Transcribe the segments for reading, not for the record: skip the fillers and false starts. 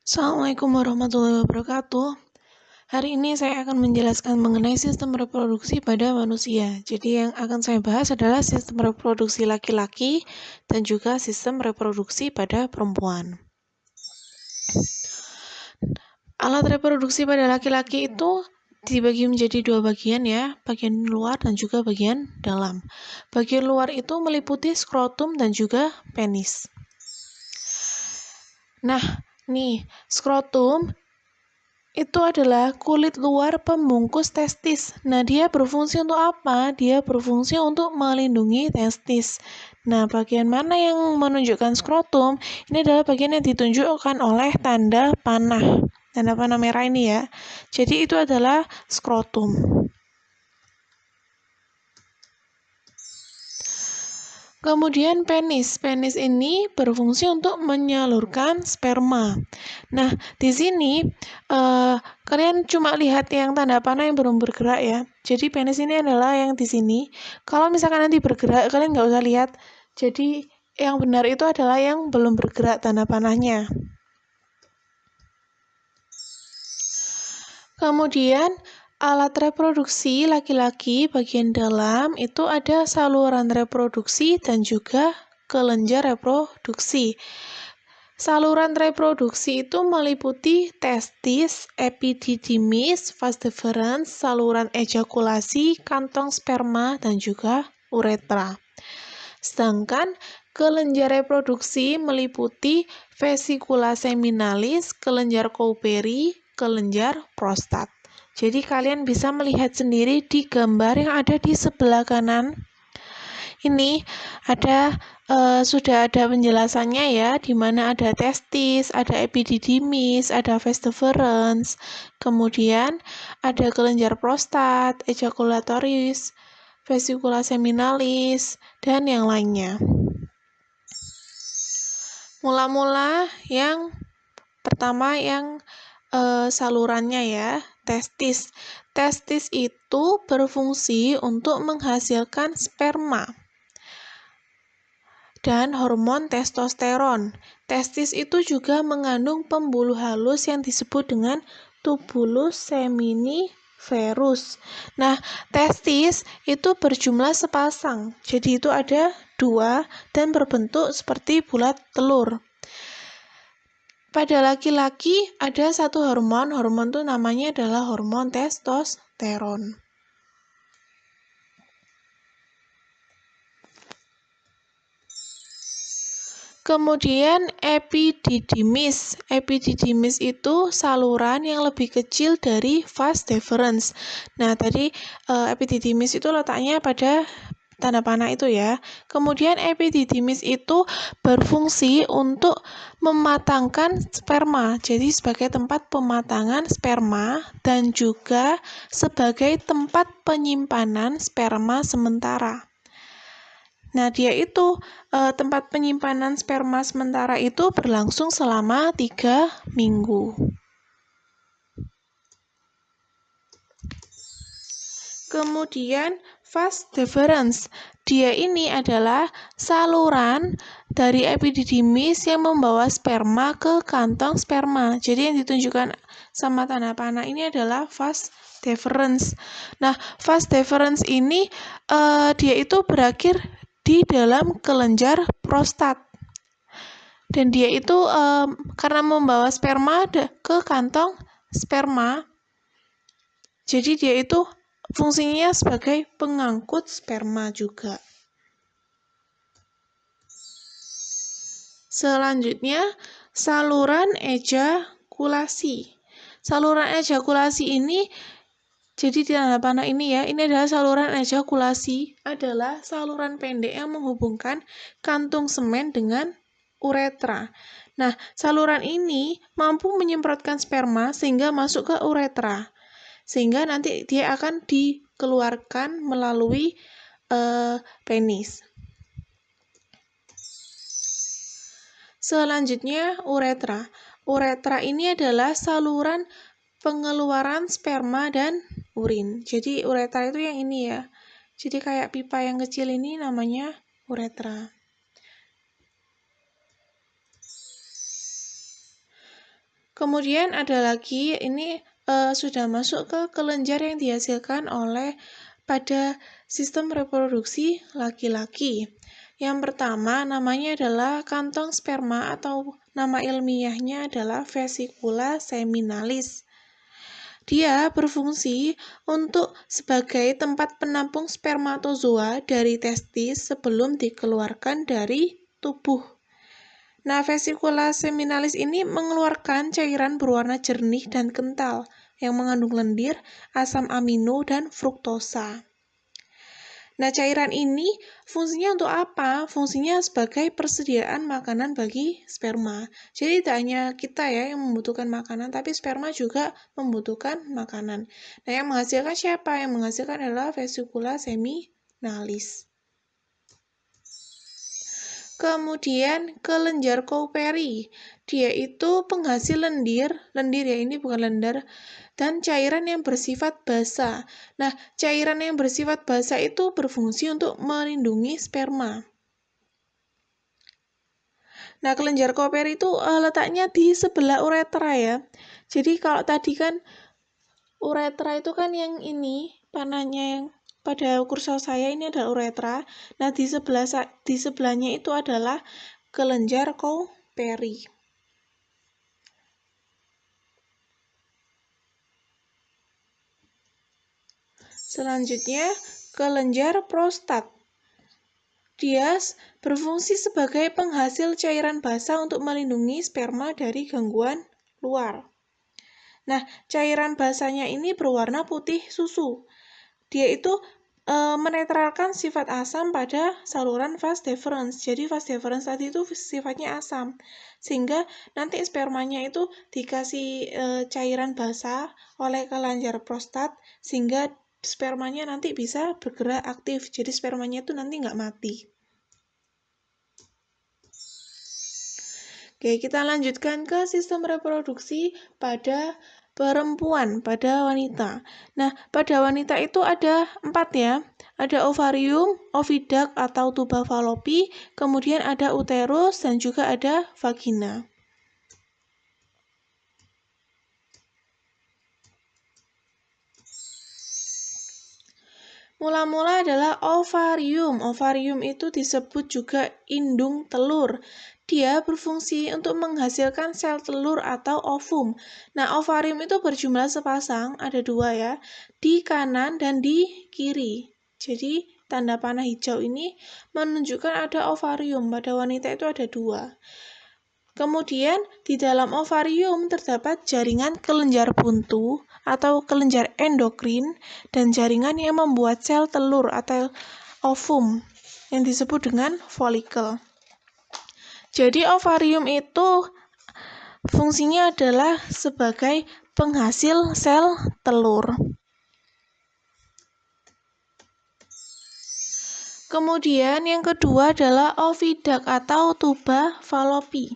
Assalamualaikum warahmatullahi wabarakatuh. Hari ini saya akan menjelaskan mengenai sistem reproduksi pada manusia. Jadi yang akan saya bahas adalah sistem reproduksi laki-laki dan juga sistem reproduksi pada perempuan. Alat reproduksi pada laki-laki itu dibagi menjadi dua bagian ya, bagian luar dan juga bagian dalam. Bagian luar itu meliputi skrotum dan juga penis. Nah, nih, skrotum itu adalah kulit luar pembungkus testis. Nah, dia berfungsi untuk apa? Dia berfungsi untuk melindungi testis. Nah, bagian mana yang menunjukkan skrotum? Ini adalah bagian yang ditunjukkan oleh tanda panah. Tanda panah merah ini ya. Jadi itu adalah skrotum. Kemudian penis. Penis ini berfungsi untuk menyalurkan sperma. Nah, di sini kalian cuma lihat yang tanda panah yang belum bergerak ya. Jadi penis ini adalah yang di sini. Kalau misalkan nanti bergerak, kalian nggak usah lihat. Jadi yang benar itu adalah yang belum bergerak tanda panahnya. Kemudian alat reproduksi laki-laki bagian dalam itu ada saluran reproduksi dan juga kelenjar reproduksi. Saluran reproduksi itu meliputi testis, epididymis, vas deferens, saluran ejakulasi, kantong sperma, dan juga uretra. Sedangkan kelenjar reproduksi meliputi vesikula seminalis, kelenjar Cowperry, kelenjar prostat. Jadi kalian bisa melihat sendiri di gambar yang ada di sebelah kanan. Ini ada sudah ada penjelasannya ya, di mana ada testis, ada epididymis, ada vas deferens, kemudian ada kelenjar prostat, ejaculatoris, vesikula seminalis, dan yang lainnya. Mula-mula yang pertama yang salurannya ya, testis. Testis itu berfungsi untuk menghasilkan sperma dan hormon testosteron. Testis itu juga mengandung pembuluh halus yang disebut dengan tubulus seminiferus. Nah, testis itu berjumlah sepasang. Jadi itu ada 2 dan berbentuk seperti bulat telur. Pada laki-laki ada satu hormon itu namanya adalah hormon testosteron. Kemudian epididymis. Epididymis itu saluran yang lebih kecil dari vas deferens. Nah, tadi epididymis itu letaknya pada tanda panah itu ya. Kemudian epididymis itu berfungsi untuk mematangkan sperma. Jadi sebagai tempat pematangan sperma dan juga sebagai tempat penyimpanan sperma sementara. Nah, dia itu tempat penyimpanan sperma sementara itu berlangsung selama 3 minggu. Kemudian vas deferens. Dia ini adalah saluran dari epididymis yang membawa sperma ke kantong sperma. Jadi yang ditunjukkan sama tanda panah ini adalah vas deferens. Nah, vas deferens ini dia itu berakhir di dalam kelenjar prostat. Dan dia itu karena membawa sperma ke kantong sperma, jadi dia itu fungsinya sebagai pengangkut sperma juga. Selanjutnya, saluran ejakulasi. Saluran ejakulasi ini, jadi di tanda panah ini ya, ini adalah saluran ejakulasi, adalah saluran pendek yang menghubungkan kantung semen dengan uretra. Nah, saluran ini mampu menyemprotkan sperma sehingga masuk ke uretra. Sehingga nanti dia akan dikeluarkan melalui penis. Selanjutnya, uretra. Uretra ini adalah saluran pengeluaran sperma dan urin. Jadi uretra itu yang ini ya. Jadi kayak pipa yang kecil ini namanya uretra. Kemudian ada lagi, ini sudah masuk ke kelenjar yang dihasilkan oleh pada sistem reproduksi laki-laki. Yang pertama namanya adalah kantong sperma atau nama ilmiahnya adalah vesicula seminalis. Dia berfungsi untuk sebagai tempat penampung spermatozoa dari testis sebelum dikeluarkan dari tubuh. Nah, vesicula seminalis ini mengeluarkan cairan berwarna jernih dan kental yang mengandung lendir, asam amino, dan fruktosa. Nah, cairan ini fungsinya untuk apa? Fungsinya sebagai persediaan makanan bagi sperma. Jadi tidak hanya kita ya yang membutuhkan makanan, tapi sperma juga membutuhkan makanan. Nah, yang menghasilkan siapa? Yang menghasilkan adalah vesicula seminalis. Kemudian kelenjar Cowperry, dia itu penghasil lendir ya ini bukan lender, dan cairan yang bersifat basa. Nah, cairan yang bersifat basa itu berfungsi untuk melindungi sperma. Nah, kelenjar Cowperry itu letaknya di sebelah uretra ya. Jadi kalau tadi kan uretra itu kan yang ini, panahnya yang pada kursor saya ini adalah uretra. Nah, di sebelahnya itu adalah kelenjar Cowperry. Selanjutnya, kelenjar prostat. Dia berfungsi sebagai penghasil cairan basah untuk melindungi sperma dari gangguan luar. Nah, cairan basahnya ini berwarna putih susu. Dia itu menetralkan sifat asam pada saluran vas deferens. Jadi vas deferens tadi itu sifatnya asam, sehingga nanti spermanya itu dikasih cairan basah oleh kelenjar prostat, sehingga spermanya nanti bisa bergerak aktif. Jadi spermanya itu nanti nggak mati. Oke, kita lanjutkan ke sistem reproduksi pada perempuan, pada wanita. Nah, pada wanita itu ada 4 ya. Ada ovarium, oviduct atau tuba falopi, kemudian ada uterus, dan juga ada vagina. Mula-mula adalah ovarium. Ovarium itu disebut juga indung telur. Dia berfungsi untuk menghasilkan sel telur atau ovum. Nah, ovarium itu berjumlah sepasang, ada 2 ya, di kanan dan di kiri. Jadi, tanda panah hijau ini menunjukkan ada ovarium. Pada wanita itu ada 2. Kemudian, di dalam ovarium terdapat jaringan kelenjar buntu atau kelenjar endokrin dan jaringan yang membuat sel telur atau ovum yang disebut dengan folikel. Jadi ovarium itu fungsinya adalah sebagai penghasil sel telur. Kemudian yang kedua adalah oviduct atau tuba falopi.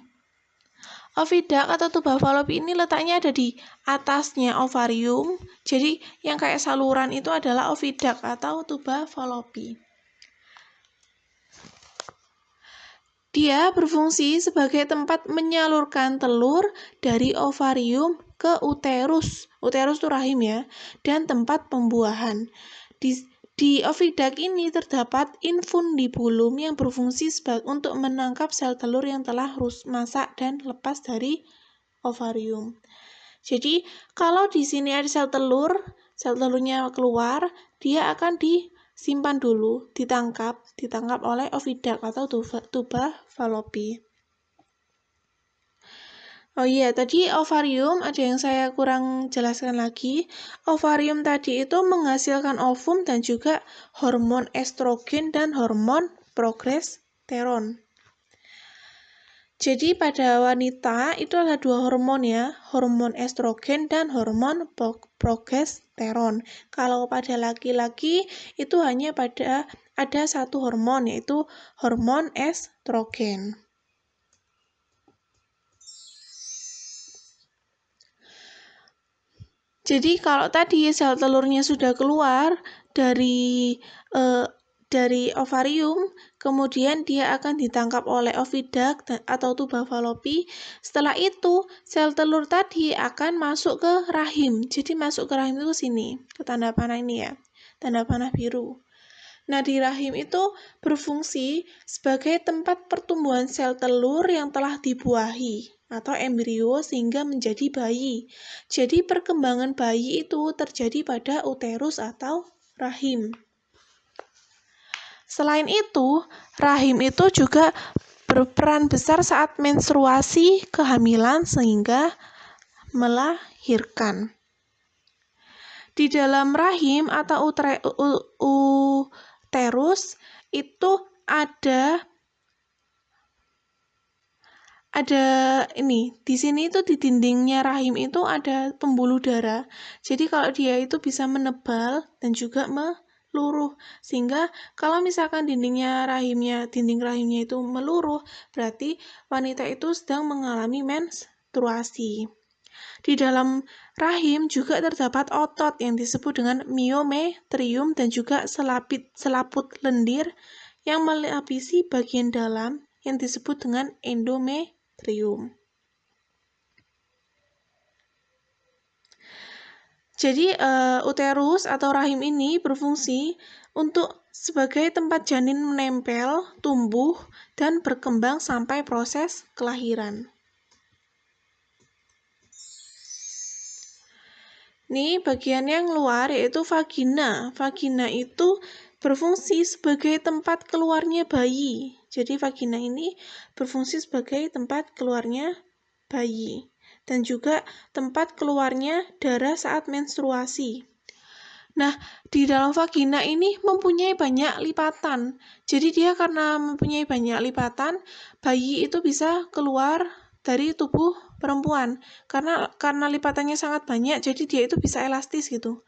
Oviduct atau tuba falopi ini letaknya ada di atasnya ovarium. Jadi yang kayak saluran itu adalah oviduct atau tuba falopi. Dia berfungsi sebagai tempat menyalurkan telur dari ovarium ke uterus. Uterus itu rahim ya, dan tempat pembuahan. Di oviduct ini terdapat infundibulum yang berfungsi untuk menangkap sel telur yang telah masak dan lepas dari ovarium. Jadi, kalau di sini ada sel telurnya keluar, dia akan disimpan dulu, ditangkap oleh oviduct atau tuba falopi. Oh iya, tadi ovarium ada yang saya kurang jelaskan lagi. Ovarium tadi itu menghasilkan ovum dan juga hormon estrogen dan hormon progesteron. Jadi pada wanita itu ada 2 hormon ya, hormon estrogen dan hormon progesteron. Kalau pada laki-laki itu hanya ada 1 hormon, yaitu hormon estrogen. Jadi kalau tadi sel telurnya sudah keluar dari dari ovarium, kemudian dia akan ditangkap oleh oviduct atau tuba falopi. Setelah itu, sel telur tadi akan masuk ke rahim. Jadi masuk ke rahim itu sini, ke tanda panah ini ya, tanda panah biru. Nah, di rahim itu berfungsi sebagai tempat pertumbuhan sel telur yang telah dibuahi atau embrio sehingga menjadi bayi. Jadi perkembangan bayi itu terjadi pada uterus atau rahim. Selain itu, rahim itu juga berperan besar saat menstruasi, kehamilan, sehingga melahirkan. Di dalam rahim atau uterus itu ada ini, di sini itu di dindingnya rahim itu ada pembuluh darah. Jadi kalau dia itu bisa menebal dan juga meluruh, sehingga kalau misalkan dinding rahimnya itu meluruh, berarti wanita itu sedang mengalami menstruasi. Di dalam rahim juga terdapat otot yang disebut dengan myometrium dan juga selaput lendir yang melapisi bagian dalam yang disebut dengan endometrium. Jadi uterus atau rahim ini berfungsi untuk sebagai tempat janin menempel, tumbuh, dan berkembang sampai proses kelahiran. Ini bagian yang luar yaitu vagina. Vagina itu berfungsi sebagai tempat keluarnya bayi. Jadi vagina ini berfungsi sebagai tempat keluarnya bayi dan juga tempat keluarnya darah saat menstruasi. Nah, di dalam vagina ini mempunyai banyak lipatan. Jadi dia karena mempunyai banyak lipatan, bayi itu bisa keluar dari tubuh perempuan. Karena lipatannya sangat banyak, jadi dia itu bisa elastis gitu.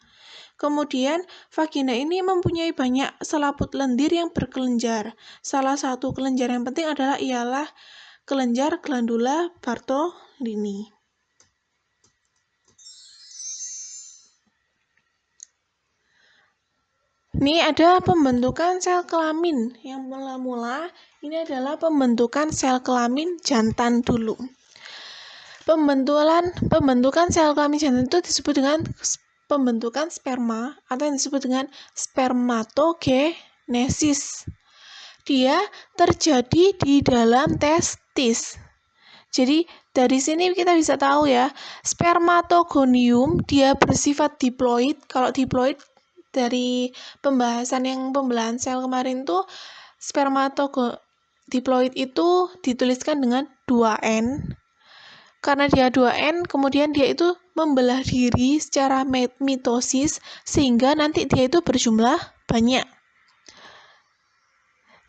Kemudian, vagina ini mempunyai banyak selaput lendir yang berkelenjar. Salah satu kelenjar yang penting ialah kelenjar glandula Bartolini. Ini ada pembentukan sel kelamin. Yang mula-mula ini adalah pembentukan sel kelamin jantan dulu. Pembentukan sel kelamin jantan itu disebut dengan pembentukan sperma atau yang disebut dengan spermatogenesis. Dia terjadi di dalam testis. Jadi dari sini kita bisa tahu ya, spermatogonium dia bersifat diploid. Kalau diploid dari pembelahan sel kemarin tuh diploid itu dituliskan dengan 2N. Karena dia 2N, kemudian dia itu membelah diri secara mitosis sehingga nanti dia itu berjumlah banyak.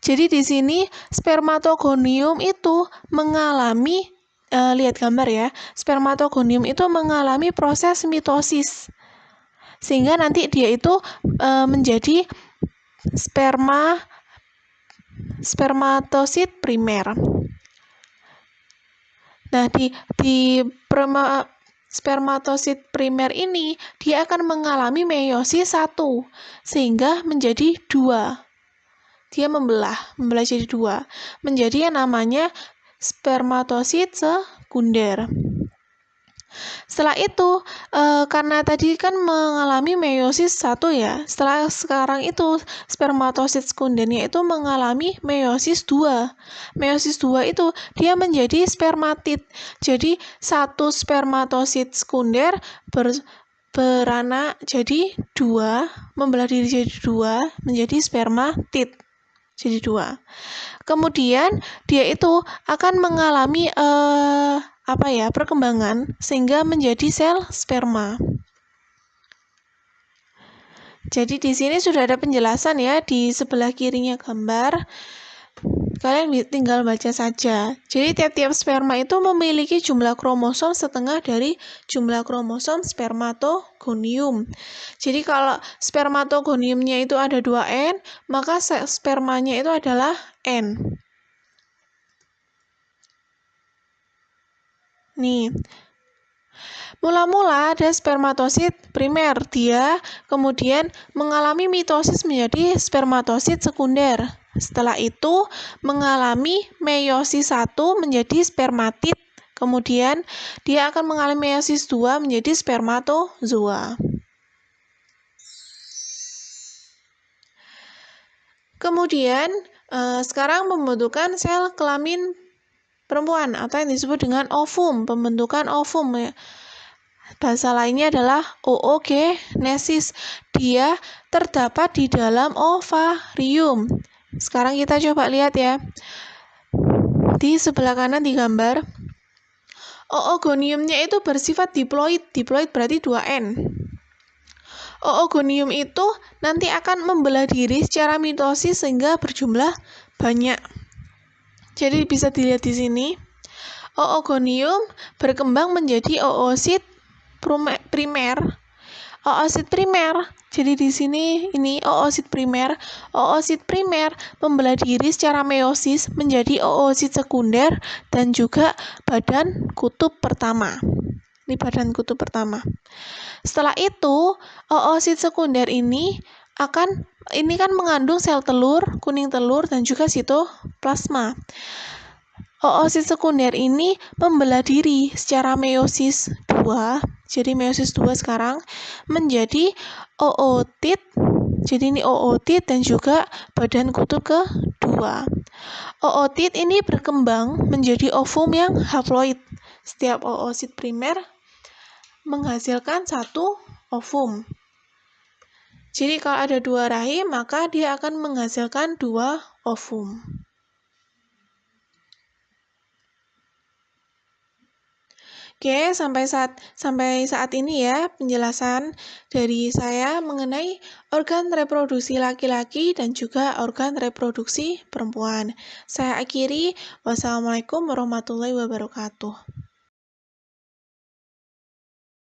Jadi di sini spermatogonium itu mengalami lihat gambar ya. Spermatogonium itu mengalami proses mitosis. Sehingga nanti dia itu menjadi spermatosit primer. Nah, di spermatosit primer ini dia akan mengalami meiosis 1 sehingga menjadi 2. Dia membelah jadi 2. Menjadi yang namanya spermatosit sekunder. Setelah itu, karena tadi kan mengalami meiosis 1 ya, sekarang itu spermatosit sekundernya itu mengalami meiosis 2. Meiosis 2 itu dia menjadi spermatid. Jadi satu spermatosit sekunder beranak jadi 2, membelah diri jadi 2, menjadi spermatid. Jadi 2. Kemudian dia itu akan mengalami perkembangan sehingga menjadi sel sperma. Jadi di sini sudah ada penjelasan ya di sebelah kirinya gambar. Kalian tinggal baca saja. Jadi tiap-tiap sperma itu memiliki jumlah kromosom setengah dari jumlah kromosom spermatogonium. Jadi kalau spermatogoniumnya itu ada 2N, maka spermanya itu adalah N. Nih, Mula-mula ada spermatosit primer, dia kemudian mengalami mitosis menjadi spermatosit sekunder. Setelah itu mengalami meiosis 1 menjadi spermatid, kemudian dia akan mengalami meiosis 2 menjadi spermatozoa. Kemudian sekarang pembentukan sel kelamin perempuan atau yang disebut dengan ovum, pembentukan ovum ya. Bahasa lainnya adalah oogenesis. Dia terdapat di dalam ovarium. Sekarang kita coba lihat ya. Di sebelah kanan digambar. Oogoniumnya itu bersifat diploid. Diploid berarti 2N. Oogonium itu nanti akan membelah diri secara mitosis sehingga berjumlah banyak. Jadi bisa dilihat di sini. Oogonium berkembang menjadi oosit primer. Oosit primer. Jadi di sini ini oosit primer. Oosit primer membelah diri secara meiosis menjadi oosit sekunder dan juga badan kutub pertama. Ini badan kutub pertama. Setelah itu, oosit sekunder ini kan mengandung sel telur, kuning telur, dan juga sitoplasma. Oosit sekunder ini membelah diri secara meiosis 2, jadi meiosis 2 sekarang, menjadi ootit, jadi ini ootit dan juga badan kutub kedua. Ootit ini berkembang menjadi ovum yang haploid. Setiap oosit primer menghasilkan satu ovum. Jadi kalau ada 2 rahim, maka dia akan menghasilkan 2 ovum. Oke, sampai saat ini ya penjelasan dari saya mengenai organ reproduksi laki-laki dan juga organ reproduksi perempuan. Saya akhiri, wassalamualaikum warahmatullahi wabarakatuh.